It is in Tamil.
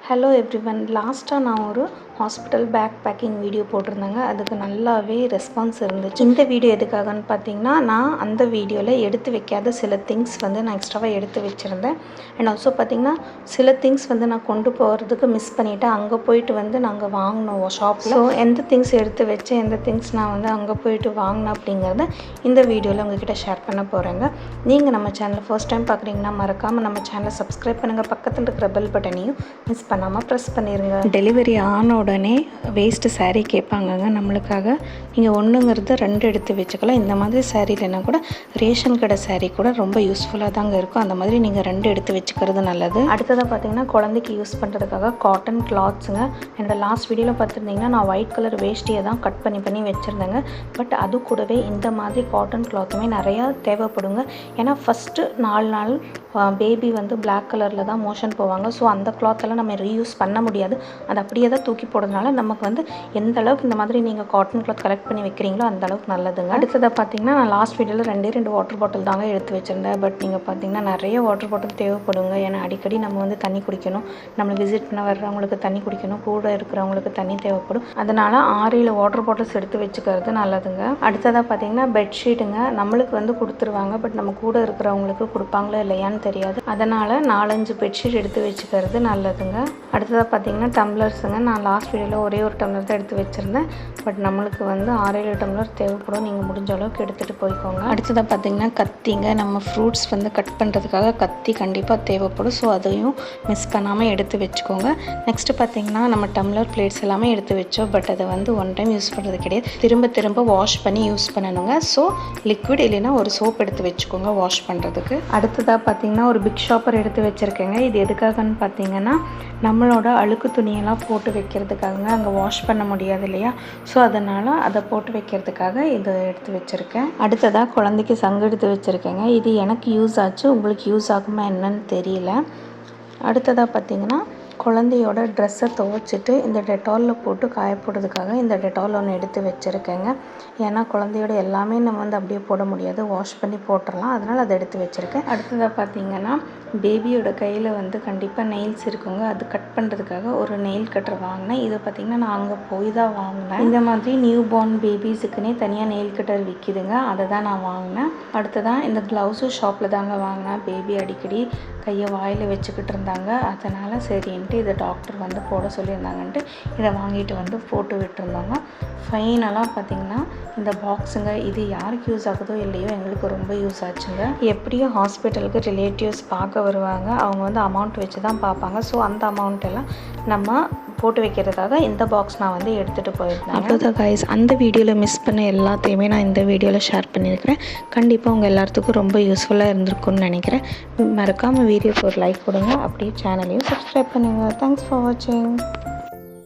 ஹலோ எவ்ரிவன், லாஸ்ட்டாக நான் ஒரு ஹாஸ்பிட்டல் பேக் பேக்கிங் வீடியோ போட்டிருந்தேங்க. அதுக்கு நல்லாவே ரெஸ்பான்ஸ் இருந்துச்சு. இந்த வீடியோ எதுக்காகன்னு பார்த்தீங்கன்னா, நான் அந்த வீடியோவில் எடுத்து வைக்காத சில திங்ஸ் நான் எக்ஸ்ட்ராவாக எடுத்து வச்சுருந்தேன். அண்ட் ஆல்சோ பார்த்தீங்கன்னா, சில திங்ஸ் நான் கொண்டு போகிறதுக்கு மிஸ் பண்ணிவிட்டேன். அங்கே போயிட்டு நாங்கள் வாங்கினோம் ஷாப்பில். ஸோ எந்த திங்ஸ் எடுத்து வச்சேன், எந்த திங்ஸ் நான் அங்கே போயிட்டு வாங்கினேன் அப்படிங்கிறத இந்த வீடியோவில் உங்ககிட்ட ஷேர் பண்ண போகிறேங்க. நீங்கள் நம்ம சேனலை ஃபர்ஸ்ட் டைம் பார்க்குறீங்கன்னா மறக்காமல் நம்ம சேனலை சப்ஸ்கிரைப் பண்ணுங்கள். பக்கத்தில் இருக்கிற பெல் பட்டனையும் மிஸ் பண்ணாமல் ப்ரெஸ் பண்ணிடுங்க. டெலிவரி ஆன உடனே வேஸ்ட்டு சாரீ கேட்பாங்கங்க நம்மளுக்காக. நீங்கள் ஒன்றுங்கிறது 2 எடுத்து வச்சுக்கலாம். இந்த மாதிரி சாரீ இல்லைன்னா கூட ரேஷன் கடை சாரீ கூட ரொம்ப யூஸ்ஃபுல்லாக தாங்க இருக்கும். அந்த மாதிரி நீங்கள் 2 எடுத்து வச்சுக்கிறது நல்லது. அடுத்ததாக பார்த்தீங்கன்னா, குழந்தைக்கு யூஸ் பண்ணுறதுக்காக காட்டன் கிளாத்ஸுங்க. என்னோடய லாஸ்ட் வீடியோவில் பார்த்துருந்தீங்கன்னா, நான் ஒயிட் கலர் வேஷ்டியை தான் கட் பண்ணி வச்சுருந்தேங்க. பட் அது கூடவே இந்த மாதிரி காட்டன் கிளாத்துமே நிறையா தேவைப்படுங்க. ஏன்னா ஃபஸ்ட்டு 4 நாள் பேபி பிளாக் கலரில் தான் மோஷன் போவாங்க. ஸோ அந்த கிளாத்தெல்லாம் நம்ம ரீயூஸ் பண்ண முடியாது. அது அப்படியே தான் தூக்கி போடுறதுனால நமக்கு எந்த அளவுக்கு இந்த மாதிரி நீங்கள் காட்டன் கிளாத் கலெக்ட் பண்ணி வைக்கிறீங்களோ அந்த அளவுக்கு நல்லதுங்க. அடுத்ததாக பார்த்தீங்கன்னா, நான் லாஸ்ட் வீடியோவில் 2 வாட்டர் பாட்டில் தாங்க எடுத்து வச்சுருந்தேன். பட் நீங்கள் பார்த்தீங்கன்னா நிறைய வாட்டர் பாட்டில் தேவைப்படுங்க. ஏன்னா அடிக்கடி நம்ம தண்ணி குடிக்கணும், நம்மளை விசிட் பண்ண வர்றவங்களுக்கு தண்ணி குடிக்கணும், கூட இருக்கிறவங்களுக்கு தண்ணி தேவைப்படும். அதனால் 6-7 வாட்டர் பாட்டில்ஸ் எடுத்து வச்சுக்கிறது நல்லதுங்க. அடுத்ததாக பார்த்தீங்கன்னா, பெட்ஷீட்டுங்க. நம்மளுக்கு கொடுத்துருவாங்க. பட் நம்ம கூட இருக்கிறவங்களுக்கு கொடுப்பாங்களோ இல்லையான்னு தெரியாது. அதனால் 4-5 பெட்ஷீட் எடுத்து வச்சுக்கிறது நல்லதுங்க. அடுத்ததாக பார்த்தீங்கன்னா, டம்ளர்ஸுங்க. நான் லாஸ்ட் வீடியோவில் ஒரே ஒரு டம்ளர் தான் எடுத்து வச்சுருந்தேன். பட் நம்மளுக்கு 6-7 டம்ளர் தேவைப்படும். நீங்கள் முடிஞ்ச அளவுக்கு எடுத்துகிட்டு போய்க்கோங்க. அடுத்ததாக பார்த்தீங்கன்னா, கத்திங்க. நம்ம ஃப்ரூட்ஸ் கட் பண்ணுறதுக்காக கத்தி கண்டிப்பாக தேவைப்படும். ஸோ அதையும் மிஸ் பண்ணாமல் எடுத்து வச்சுக்கோங்க. நெக்ஸ்ட்டு பார்த்தீங்கன்னா, நம்ம டம்ளர் பிளேட்ஸ் எல்லாமே எடுத்து வச்சோம். பட் அதை ஒன் டைம் யூஸ் பண்ணுறது கிடையாது, திரும்ப வாஷ் பண்ணி யூஸ் பண்ணணுங்க. ஸோ லிக்விட் இல்லைன்னா ஒரு சோப் எடுத்து வச்சுக்கோங்க வாஷ் பண்ணுறதுக்கு. அடுத்ததாக பார்த்தீங்கன்னா, ஒரு பிக் ஷாப்பர் எடுத்து வச்சுருக்கேங்க. இது எதுக்காகன்னு பார்த்தீங்கன்னா, நம்மளோட அழுக்கு துணியெல்லாம் போட்டு வைக்கிறதுக்காக அங்கே வாஷ் பண்ண முடியாது இல்லையா. ஸோ அதனால் அதை போட்டு வைக்கிறதுக்காக இதை எடுத்து வச்சுருக்கேன். அடுத்ததாக குழந்தைக்கு சங்கு எடுத்து வச்சுருக்கேங்க. இது எனக்கு யூஸ் ஆச்சு, உங்களுக்கு யூஸ் ஆகுமா என்னன்னு தெரியல. அடுத்ததாக பார்த்திங்கன்னா, குழந்தையோட ட்ரெஸ்ஸை துவைச்சிட்டு இந்த டெட்டாலில் போட்டு காய போடுறதுக்காக இந்த டெட்டால் ஒன்று எடுத்து வச்சுருக்கேங்க. ஏன்னா குழந்தையோட எல்லாமே நம்ம அப்படியே போட முடியாது, வாஷ் பண்ணி போட்டுடலாம். அதனால் அதை எடுத்து வச்சுருக்கேன். அடுத்ததாக பார்த்திங்கன்னா, பேபியோட கையில் கண்டிப்பாக நெயில்ஸ் இருக்குங்க. அது கட் பண்ணுறதுக்காக ஒரு நெயில் கட்டர் வாங்கினேன். இதை பார்த்திங்கன்னா, நான் அங்கே போய் தான் வாங்கினேன். இந்த மாதிரி நியூ பார்ன் பேபிஸுக்குன்னே தனியாக நெயில் கட்டர் விற்கிதுங்க. அதை தான் நான் வாங்கினேன். அடுத்ததான் இந்த க்ளவுஸும் ஷாப்பில் தாங்க வாங்கினேன். பேபி அடிக்கடி கையை வாயில் வச்சுக்கிட்டு இருந்தாங்க. அதனால் சரின்ட்டு இதை டாக்டர் போட சொல்லியிருந்தாங்கன்ட்டு இதை வாங்கிட்டு போட்டு விட்டுருந்தாங்க. ஃபைனலாக பார்த்திங்கன்னா, இந்த பாக்ஸுங்க. இது யாருக்கு யூஸ் ஆகுதோ இல்லையோ எங்களுக்கு ரொம்ப யூஸ் ஆச்சுங்க. எப்படியும் ஹாஸ்பிட்டலுக்கு ரிலேட்டிவ்ஸ் பார்க்க வருவாங்க. அவங்க அமௌண்ட் வச்சு தான் பார்ப்பாங்க. ஸோ அந்த அமௌண்ட் எல்லாம் நம்ம போட்டு வைக்கிறதுக்காக இந்த பாக்ஸ் நான் எடுத்துகிட்டு போயிருந்தேன். அவ்வளோதான் கைஸ், அந்த வீடியோவில் மிஸ் பண்ண எல்லாத்தையுமே நான் இந்த வீடியோவில் ஷேர் பண்ணியிருக்கிறேன். கண்டிப்பாக உங்கள் எல்லாத்துக்கும் ரொம்ப யூஸ்ஃபுல்லாக இருந்திருக்கும்னு நினைக்கிறேன். மறக்காமல் வீடியோக்கு ஒரு லைக் கொடுங்க. அப்படியே சேனலையும் சப்ஸ்கிரைப் பண்ணுங்கள். தேங்க்ஸ் ஃபார் வாட்சிங்.